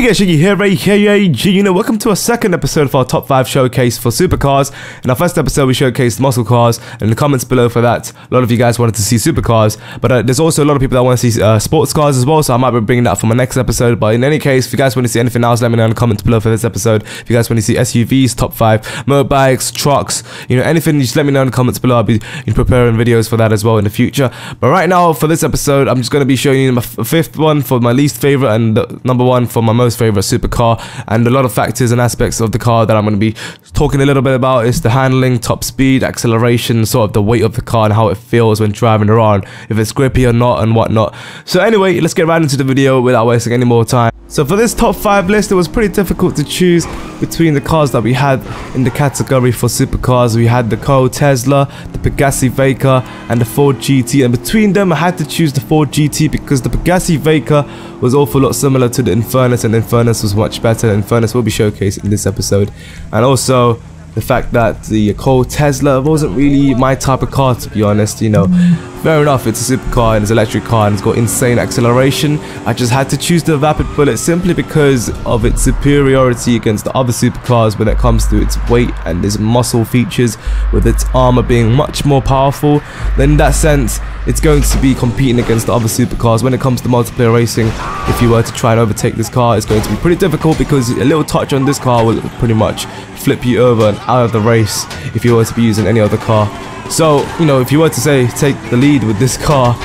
Hey guys, Shiggy here, welcome to our second episode of our top 5 showcase for supercars. In our first episode we showcased muscle cars, and in the comments below for that a lot of you guys wanted to see supercars, but there's also a lot of people that want to see sports cars as well, so I might be bringing that for my next episode. But in any case, if you guys want to see anything else, let me know in the comments below for this episode. If you guys want to see SUVs, top 5 motorbikes, trucks, anything, just let me know in the comments below. I'll be preparing videos for that as well in the future. But right now for this episode I'm just going to be showing you my fifth one for my least favorite and the number one for my most favorite supercar, and a lot of factors and aspects of the car that I'm going to be talking a little bit about is the handling, top speed, acceleration, sort of the weight of the car and how it feels when driving around, if it's grippy or not and whatnot. So anyway, let's get right into the video without wasting any more time. So for this top 5 list, it was pretty difficult to choose between the cars that we had in the category for supercars. We had the Tesla, the Pagani Veyca, and the Ford GT, and between them I had to choose the Ford GT because the Pagani Veyca was an awful lot similar to the Infernus, and Infernus was much better. Infernus will be showcased in this episode, and also the fact that the Tesla wasn't really my type of car, to be honest. Fair enough, it's a supercar and it's an electric car and it's got insane acceleration. I just had to choose the VAPID bullet simply because of its superiority against the other supercars when it comes to its weight and its muscle features, with its armor being much more powerful. Then in that sense, it's going to be competing against the other supercars. When it comes to multiplayer racing, if you were to try and overtake this car, it's going to be pretty difficult because a little touch on this car will pretty much flip you over and out of the race if you were to be using any other car. So, if you were to say take the lead with this car,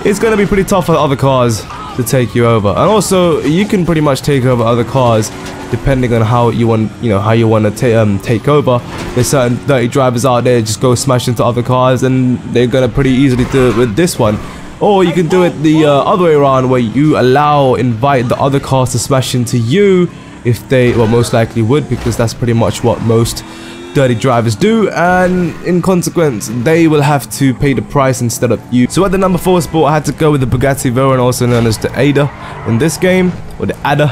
it's going to be pretty tough for other cars to take you over. And also, you can pretty much take over other cars depending on how you want, to take over. There's certain dirty drivers out there just go smash into other cars, and they're going to pretty easily do it with this one. Or you can do it the other way around, where you invite the other cars to smash into you, if they, well, most likely would, because that's pretty much what most dirty drivers do, and in consequence they will have to pay the price instead of you. So at the number 4 spot I had to go with the Bugatti Veyron, also known as the Ada in this game, or the Ada,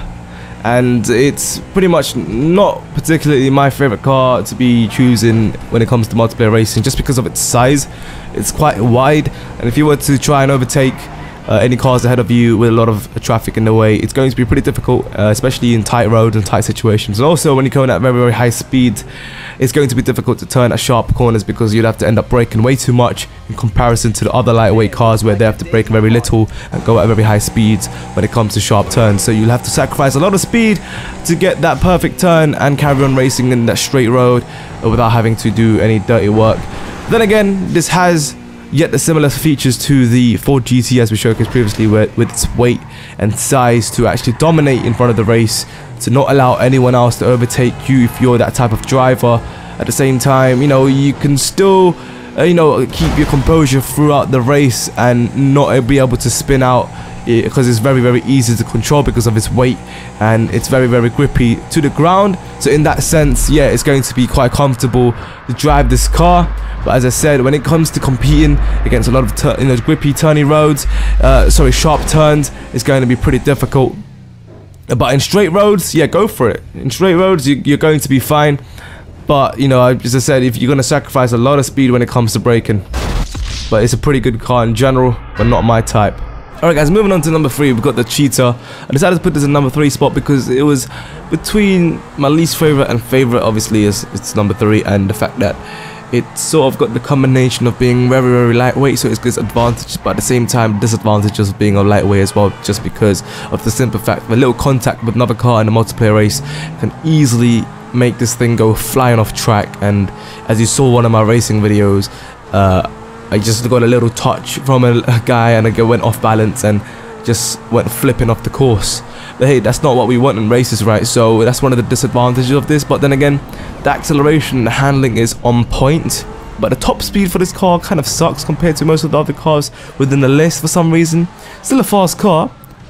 and it's pretty much not particularly my favorite car to be choosing when it comes to multiplayer racing, just because of its size. It's quite wide, and if you were to try and overtake any cars ahead of you with a lot of traffic in the way, it's going to be pretty difficult, especially in tight roads and tight situations. And also when you're going at very, very high speed, it's going to be difficult to turn at sharp corners because you'd have to end up braking way too much in comparison to the other lightweight cars, where they have to brake very little and go at very high speeds when it comes to sharp turns. So you'll have to sacrifice a lot of speed to get that perfect turn and carry on racing in that straight road without having to do any dirty work. Then again, this has yet the similar features to the Ford GT as we showcased previously, with its weight and size to actually dominate in front of the race, to not allow anyone else to overtake you if you're that type of driver. At the same time, you can still keep your composure throughout the race and not be able to spin out, because it's very, very easy to control because of its weight, and it's very, very grippy to the ground. So in that sense, yeah, it's going to be quite comfortable to drive this car. But as I said, when it comes to competing against a lot of grippy, turny roads, sharp turns, it's going to be pretty difficult. But in straight roads, yeah, go for it. In straight roads, you're going to be fine. But as I said, if you're going to sacrifice a lot of speed when it comes to braking, but it's a pretty good car in general, but not my type. Alright guys, moving on to number 3, we've got the CHEETAH. I decided to put this in number 3 spot because it was between my least favorite and favorite. Obviously it's number 3, and the fact that it sort of got the combination of being very, very lightweight, so it's got advantages, but at the same time disadvantages of being a lightweight as well, just because of the simple fact that a little contact with another car in a multiplayer race can easily make this thing go flying off track. And as you saw one of my racing videos, I just got a little touch from a guy and I went off balance and just went flipping off the course. But hey, that's not what we want in races, right? So that's one of the disadvantages of this. But then again, the acceleration and the handling is on point, but the top speed for this car kind of sucks compared to most of the other cars within the list for some reason. Still a fast car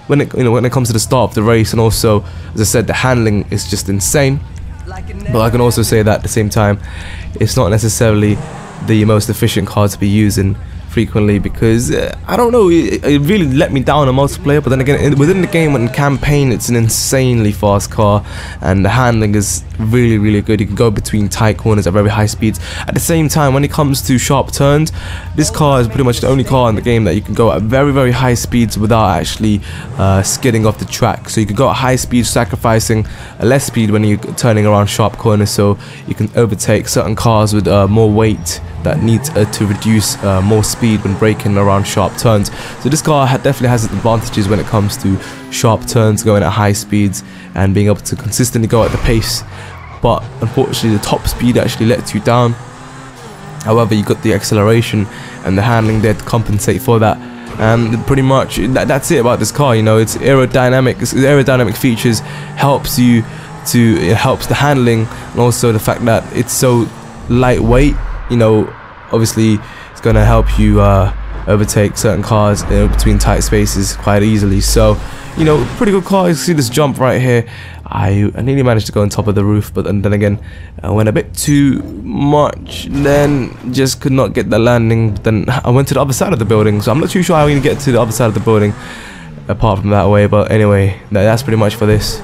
when it comes to the start of the race, and also, as I said, the handling is just insane. But I can also say that at the same time, it's not necessarily the most efficient car to be using frequently because I don't know, it really let me down on multiplayer. But then again, within the game and campaign, it's an insanely fast car, and the handling is really good. You can go between tight corners at very high speeds. At the same time, when it comes to sharp turns, this car is pretty much the only car in the game that you can go at very high speeds without actually skidding off the track. So you can go at high speed, sacrificing less speed when you're turning around sharp corners, so you can overtake certain cars with more weight that needs to reduce more speed when braking around sharp turns. So this car definitely has its advantages when it comes to sharp turns, going at high speeds and being able to consistently go at the pace. But unfortunately, the top speed actually lets you down. However, you got the acceleration and the handling there to compensate for that. And pretty much that's it about this car. You know, it's aerodynamic features helps you to, it helps the handling, and also the fact that it's so lightweight. You know, obviously it's going to help you overtake certain cars between tight spaces quite easily. So, you know, pretty good car. You see this jump right here. I nearly managed to go on top of the roof, but then again, I went a bit too much, then just could not get the landing. Then I went to the other side of the building, so I'm not too sure how we can get to the other side of the building apart from that way. But anyway, that's pretty much for this.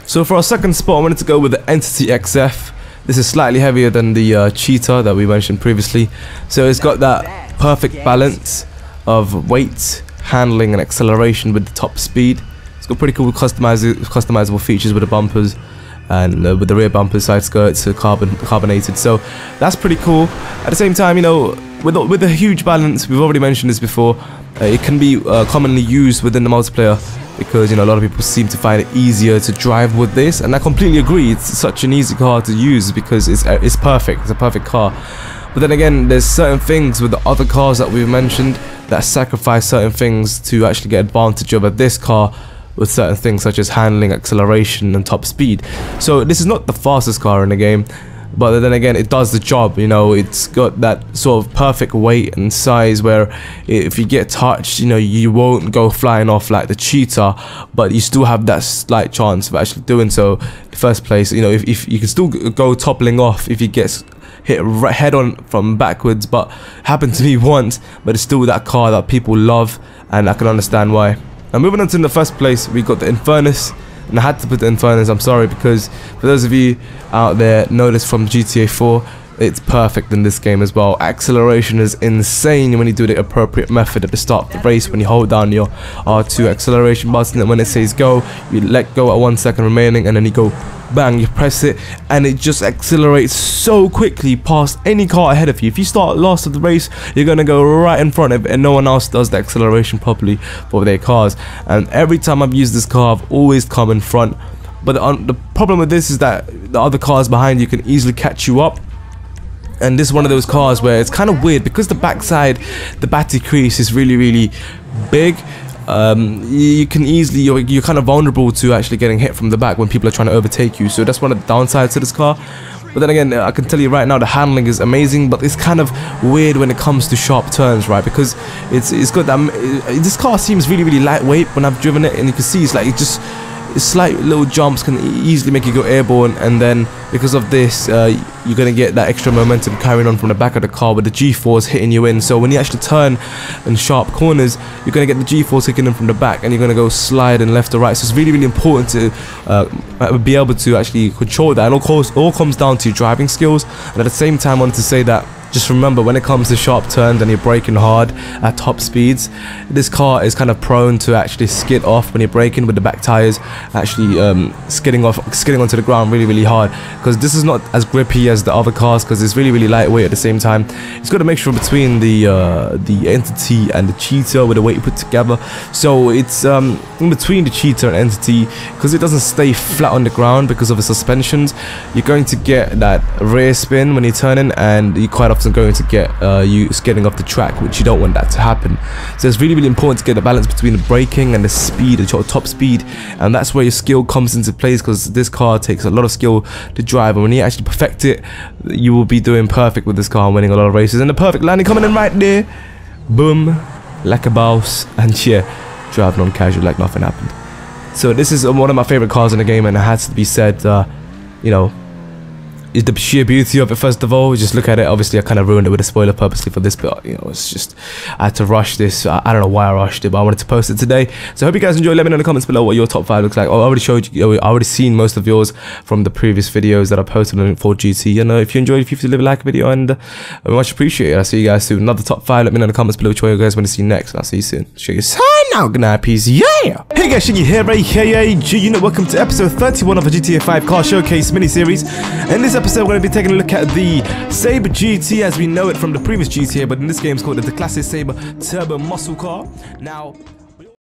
So for our second spot, I wanted to go with the Entity XF. This is slightly heavier than the CHEETAH that we mentioned previously. So it's got that perfect balance of weight, handling and acceleration with the top speed. It's got pretty cool customizable features with the bumpers and with the rear bumpers, side skirts are carbonated. So that's pretty cool. At the same time, you know, with a huge balance, we've already mentioned this before, it can be commonly used within the multiplayer, because, you know, a lot of people seem to find it easier to drive with this, and I completely agree. It's such an easy car to use because it's perfect. It's a perfect car. But then again, there's certain things with the other cars that we've mentioned that sacrifice certain things to actually get advantage over this car with certain things such as handling, acceleration and top speed. So this is not the fastest car in the game, but then again, it does the job. You know, it's got that sort of perfect weight and size where if you get touched, you know, you won't go flying off like the CHEETAH, but you still have that slight chance of actually doing so in the first place. You know, if you can still go toppling off if you get hit right head on from backwards, but happened to me once. But it's still that car that people love, and I can understand why. Now moving on to the first place, we got the Infernus. And I had to put the Infernus, I'm sorry, because for those of you out there know this from GTA 4, it's perfect in this game as well. Acceleration is insane when you do the appropriate method at the start of the race. When you hold down your R2 acceleration button, and when it says go, you let go at 1 second remaining, and then you go bang, you press it, and it just accelerates so quickly past any car ahead of you. If you start last of the race, you're gonna go right in front of it, and no one else does the acceleration properly for their cars. And every time I've used this car, I've always come in front. But the problem with this is that the other cars behind you can easily catch you up. And this is one of those cars where it's kind of weird because the backside, the battery crease is really big. You can easily, you're kind of vulnerable to actually getting hit from the back when people are trying to overtake you. So that's one of the downsides to this car. But then again, I can tell you right now, the handling is amazing, but it's kind of weird when it comes to sharp turns, right? Because it's got that, this car seems really lightweight when I've driven it, and you can see it's like, it just, slight little jumps can easily make you go airborne, and then because of this you're gonna get that extra momentum carrying on from the back of the car with the G-force hitting you in. So when you actually turn in sharp corners, you're gonna get the G-force kicking in from the back, and you're gonna go sliding left to right. So it's really important to be able to actually control that. And of course, all comes down to your driving skills. And at the same time, I want to say that just remember, when it comes to sharp turns and you're braking hard at top speeds, this car is kind of prone to actually skid off when you're braking with the back tires, actually skidding onto the ground really hard, because this is not as grippy as the other cars, because it's really lightweight. At the same time, it's got a mixture between the Entity and the CHEETAH with the weight you put together. So it's in between the CHEETAH and Entity, because it doesn't stay flat on the ground because of the suspensions. You're going to get that rear spin when you're turning, and you quite often going to get you skidding off the track, which you don't want that to happen. So it's really important to get the balance between the braking and the speed, the top speed, and that's where your skill comes into place, because this car takes a lot of skill to drive, and when you actually perfect it, you will be doing perfect with this car and winning a lot of races. And the perfect landing coming in right there, boom, like a boss, and yeah, driving on casual like nothing happened. So this is one of my favorite cars in the game, and it has to be said, you know, the sheer beauty of it. First of all, just look at it. Obviously I kind of ruined it with a spoiler purposely for this, but you know, it's just I had to rush this. I don't know why I rushed it, but I wanted to post it today. So I hope you guys enjoy. Let me know in the comments below what your top 5 looks like. I already showed you, I already seen most of yours from the previous videos that I posted on for GT. You know, if you enjoyed, if you leave a like video, and much appreciated. I'll see you guys soon. Another top 5. Let me know in the comments below which one you guys want to see next, and I'll see you soon. Show you sign out. Good night, peace. Yeah. Hey guys, Shingy here, aka welcome to episode 31 of the GTA 5 car showcase mini-series. In this episode, we're going to be taking a look at the Sabre GT as we know it from the previous GTA, but in this game it's called the classic Sabre Turbo Muscle Car. Now,